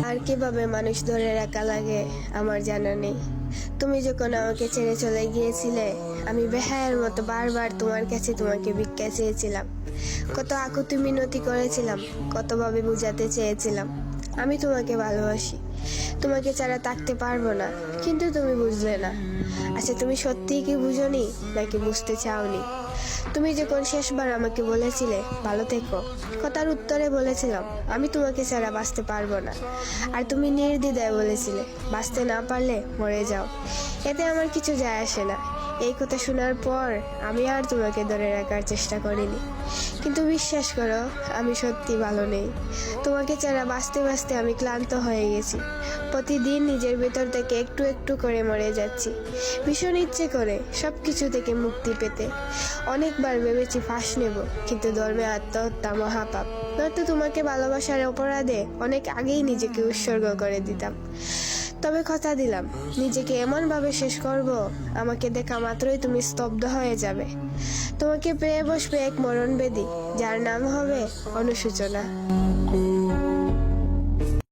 আর কিভাবে মানুষ ধরে রাখা লাগে আমার জানা নেই। তুমি যখন আমাকে ছেড়ে চলে গিয়েছিলে, আমি বেহায়ার মতো বারবার তোমার কাছে তোমাকে ভিক্ষা চেয়েছিলাম। কত আকুতি মিনতি করেছিলাম, কতভাবে বুঝাতে চেয়েছিলাম আমি তোমাকে ভালোবাসি, তোমাকে ছাড়া থাকতে পারবো না, কিন্তু তুমি বুঝলে না। আচ্ছা, তুমি সত্যিই কি বুঝোনি নাকি বুঝতে চাওনি? তুমি যখন শেষবার আমাকে বলেছিলে ভালো থেকো, কথার উত্তরে বলেছিলাম আমি তোমাকে ছাড়া বাঁচতে পারবো না, আর তুমি নির্দ্বিধায় বলেছিলে বাঁচতে না পারলে মরে যাও, এতে আমার কিছু যায় আসে না। এই কথা শোনার পর আমি আর তোমাকে ধরে রাখার চেষ্টা করিনি, কিন্তু বিশ্বাস করো আমি সত্যি ভালো নেই। তোমাকে ছাড়া বাঁচতে বাঁচতে আমি ক্লান্ত হয়ে গেছি। প্রতিদিন নিজের ভেতর থেকে একটু একটু করে মরে যাচ্ছি, ভীষণ ইচ্ছে করে সব কিছু থেকে মুক্তি পেতে। অনেকবার ভেবেছি ফাঁস নেব, কিন্তু ধর্মে আত্মহত্যা মহাপাপ, নয়তো তোমাকে ভালোবাসার অপরাধে অনেক আগেই নিজেকে উৎসর্গ করে দিতাম। তবে কথা দিলাম নিজেকে এমনভাবে শেষ করব, আমাকে দেখা মাত্রই তুমি স্তব্ধ হয়ে যাবে। তোমাকে পেয়ে বসবে এক মরণবেদী, যার নাম হবে অনুশোচনা।